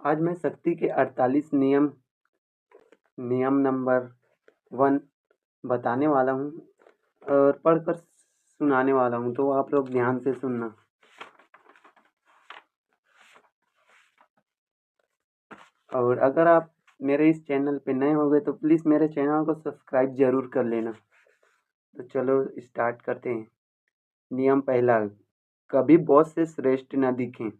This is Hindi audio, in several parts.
आज मैं शक्ति के 48 नियम नियम नंबर 1 बताने वाला हूँ और पढ़कर सुनाने वाला हूँ, तो आप लोग ध्यान से सुनना। और अगर आप मेरे इस चैनल पे नए हो गए तो प्लीज़ मेरे चैनल को सब्सक्राइब ज़रूर कर लेना। तो चलो स्टार्ट करते हैं। नियम पहला, कभी बॉस से श्रेष्ठ न दिखें।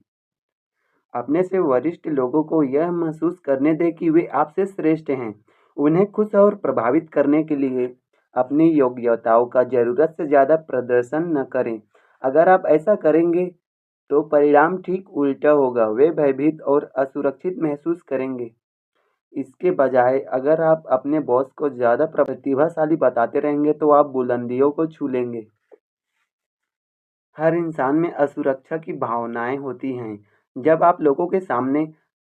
अपने से वरिष्ठ लोगों को यह महसूस करने दें कि वे आपसे श्रेष्ठ हैं। उन्हें खुश और प्रभावित करने के लिए अपनी योग्यताओं का ज़रूरत से ज़्यादा प्रदर्शन न करें। अगर आप ऐसा करेंगे तो परिणाम ठीक उल्टा होगा, वे भयभीत और असुरक्षित महसूस करेंगे। इसके बजाय अगर आप अपने बॉस को ज़्यादा प्रतिभाशाली बताते रहेंगे तो आप बुलंदियों को छू लेंगे। हर इंसान में असुरक्षा की भावनाएं होती हैं। जब आप लोगों के सामने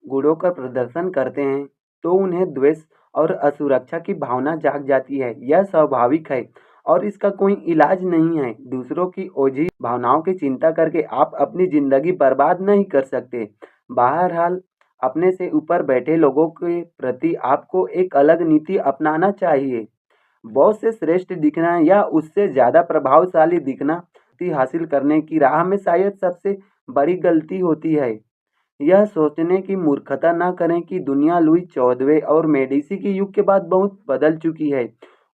गुणों का प्रदर्शन करते हैं तो उन्हें द्वेष और असुरक्षा की भावना जाग जाती है। यह स्वाभाविक है और इसका कोई इलाज नहीं है। दूसरों की ओझी भावनाओं की चिंता करके आप अपनी जिंदगी बर्बाद नहीं कर सकते। बहरहाल, अपने से ऊपर बैठे लोगों के प्रति आपको एक अलग नीति अपनाना चाहिए। बॉस से श्रेष्ठ दिखना या उससे ज़्यादा प्रभावशाली दिखना हासिल करने की राह में शायद सबसे बड़ी गलती होती है। यह सोचने की मूर्खता न करें कि दुनिया लुई 14वें और मेडिसी के युग के बाद बहुत बदल चुकी है।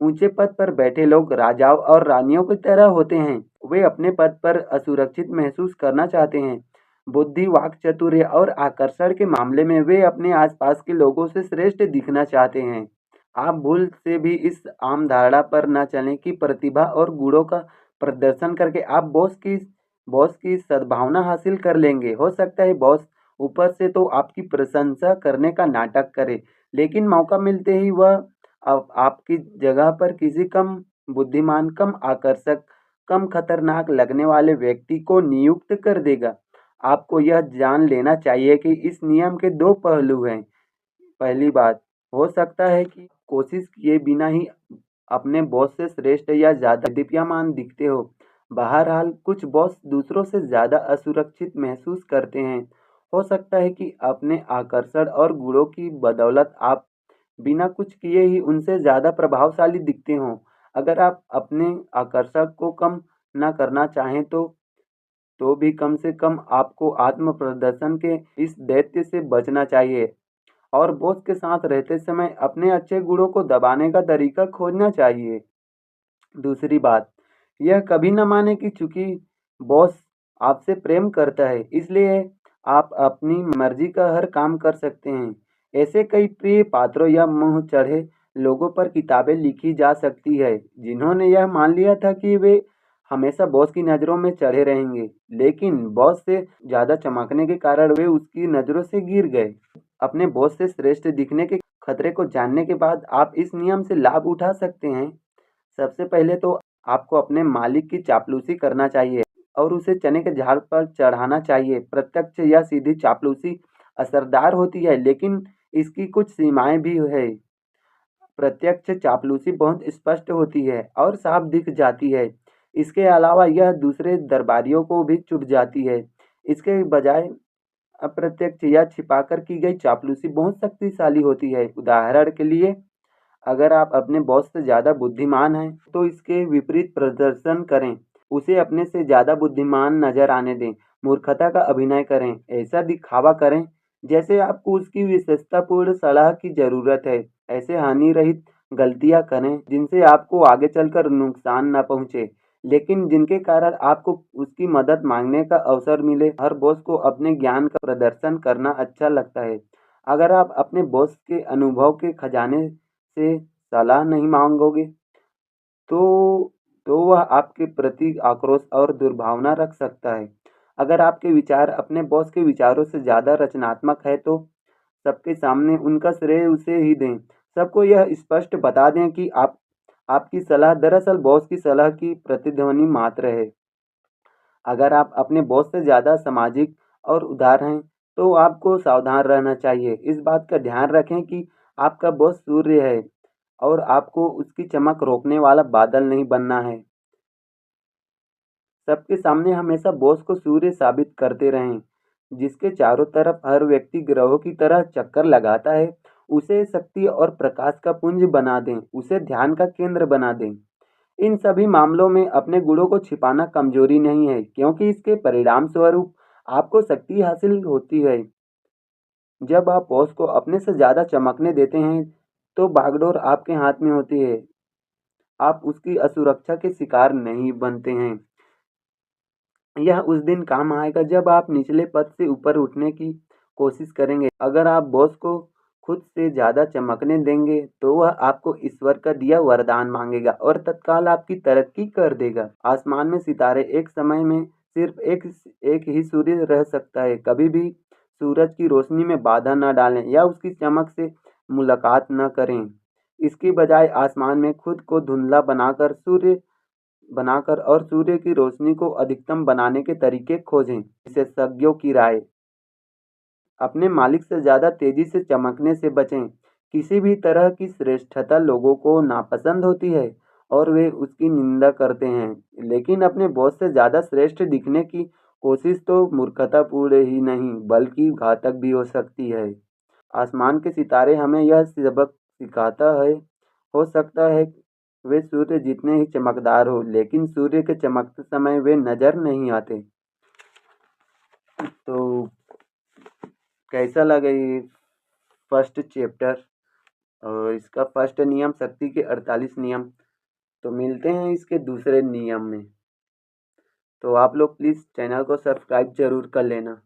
ऊंचे पद पर बैठे लोग राजाओं और रानियों की तरह होते हैं। वे अपने पद पर असुरक्षित महसूस करना चाहते हैं। बुद्धि, वाक्चातुर्य और आकर्षण के मामले में वे अपने आसपास के लोगों से श्रेष्ठ दिखना चाहते हैं। आप भूल से भी इस आम धारणा पर न चलें कि प्रतिभा और गुणों का प्रदर्शन करके आप बॉस की सद्भावना हासिल कर लेंगे। हो सकता है बॉस ऊपर से तो आपकी प्रशंसा करने का नाटक करे, लेकिन मौका मिलते ही वह आपकी जगह पर किसी कम बुद्धिमान, कम आकर्षक, कम खतरनाक लगने वाले व्यक्ति को नियुक्त कर देगा। आपको यह जान लेना चाहिए कि इस नियम के दो पहलू हैं। पहली बात, हो सकता है कि कोशिश किए बिना ही अपने बॉस से श्रेष्ठ या ज़्यादा दीप्यमान दिखते हो। बहरहाल, कुछ बॉस दूसरों से ज़्यादा असुरक्षित महसूस करते हैं। हो सकता है कि अपने आकर्षण और गुणों की बदौलत आप बिना कुछ किए ही उनसे ज़्यादा प्रभावशाली दिखते हों। अगर आप अपने आकर्षण को कम न करना चाहें तो भी कम से कम आपको आत्म प्रदर्शन के इस दैत्य से बचना चाहिए और बॉस के साथ रहते समय अपने अच्छे गुणों को दबाने का तरीका खोजना चाहिए। दूसरी बात, यह कभी न माने कि चूंकि बॉस आपसे प्रेम करता है इसलिए आप अपनी मर्जी का हर काम कर सकते हैं। ऐसे कई प्रिय पात्रों या मुंह चढ़े लोगों पर किताबें लिखी जा सकती है जिन्होंने यह मान लिया था कि वे हमेशा बॉस की नज़रों में चढ़े रहेंगे, लेकिन बॉस से ज़्यादा चमकने के कारण वे उसकी नज़रों से गिर गए। अपने बॉस से श्रेष्ठ दिखने के खतरे को जानने के बाद आप इस नियम से लाभ उठा सकते हैं। सबसे पहले तो आपको अपने मालिक की चापलूसी करना चाहिए और उसे चने के झाड़ पर चढ़ाना चाहिए। प्रत्यक्ष या सीधी चापलूसी असरदार होती है, लेकिन इसकी कुछ सीमाएं भी है। प्रत्यक्ष चापलूसी बहुत स्पष्ट होती है और साफ दिख जाती है। इसके अलावा यह दूसरे दरबारियों को भी चुभ जाती है। इसके बजाय अप्रत्यक्ष या छिपाकर की गई चापलूसी बहुत शक्तिशाली होती है। उदाहरण के लिए, अगर आप अपने बॉस से ज़्यादा बुद्धिमान हैं तो इसके विपरीत प्रदर्शन करें। उसे अपने से ज़्यादा बुद्धिमान नजर आने दें। मूर्खता का अभिनय करें। ऐसा दिखावा करें जैसे आपको उसकी विशेषतापूर्ण सलाह की ज़रूरत है। ऐसे हानि रहित गलतियां करें जिनसे आपको आगे चलकर नुकसान न पहुंचे, लेकिन जिनके कारण आपको उसकी मदद मांगने का अवसर मिले। हर बॉस को अपने ज्ञान का प्रदर्शन करना अच्छा लगता है। अगर आप अपने बॉस के अनुभव के खजाने से सलाह नहीं मांगोगे तो वह आपके प्रति आक्रोश और दुर्भावना रख सकता है। अगर आपके विचार अपने बॉस के विचारों से ज़्यादा रचनात्मक है तो सबके सामने उनका श्रेय उसे ही दें। सबको यह स्पष्ट बता दें कि आपकी सलाह दरअसल बॉस की सलाह की प्रतिध्वनि मात्र है। अगर आप अपने बॉस से ज़्यादा सामाजिक और उदार हैं तो आपको सावधान रहना चाहिए। इस बात का ध्यान रखें कि आपका बॉस सूर्य है और आपको उसकी चमक रोकने वाला बादल नहीं बनना है। सबके सामने हमेशा बॉस को सूर्य साबित करते रहें। जिसके चारों तरफ हर व्यक्ति ग्रहों की तरह चक्कर लगाता है, उसे शक्ति और प्रकाश का पुंज बना दें, उसे ध्यान का केंद्र बना दें। इन सभी मामलों में अपने गुणों को छिपाना कमजोरी नहीं है, क्योंकि इसके परिणाम स्वरूप आपको शक्ति हासिल होती है। जब आप बॉस को अपने से ज़्यादा चमकने देते हैं, तो बागडोर आपके हाथ में होती है। आप उसकी असुरक्षा के शिकार नहीं बनते हैं। यह उस दिन काम आएगा जब आप निचले पद से ऊपर उठने की कोशिश करेंगे। अगर आप बॉस को खुद से ज़्यादा चमकने देंगे, तो वह आपको ईश्वर का दिया वरदान मांगेगा और तत्काल आपकी तरक्की कर देगा। आसमान में सितारे एक समय में सिर्फ एक ही सूर्य रह सकता है। कभी भी सूरज की रोशनी में बाधा न डालें या उसकी चमक से मुलाकात न करें। इसकी बजाय आसमान में खुद को धुंधला बनाकर और सूर्य की रोशनी को अधिकतम बनाने के तरीके खोजें। विशेषज्ञों की राय: अपने मालिक से ज़्यादा तेजी से चमकने से बचें। किसी भी तरह की श्रेष्ठता लोगों को नापसंद होती है और वे उसकी निंदा करते हैं, लेकिन अपने बॉस से ज़्यादा श्रेष्ठ दिखने की कोशिश तो मूर्खतापूर्ण ही नहीं बल्कि घातक भी हो सकती है। आसमान के सितारे हमें यह सबक सिखाता है, हो सकता है वे सूर्य जितने ही चमकदार हो, लेकिन सूर्य के चमकते समय वे नजर नहीं आते। तो कैसा लगा ये फर्स्ट चैप्टर और इसका फर्स्ट नियम, शक्ति के 48 नियम। तो मिलते हैं इसके दूसरे नियम में। तो आप लोग प्लीज़ चैनल को सब्सक्राइब जरूर कर लेना।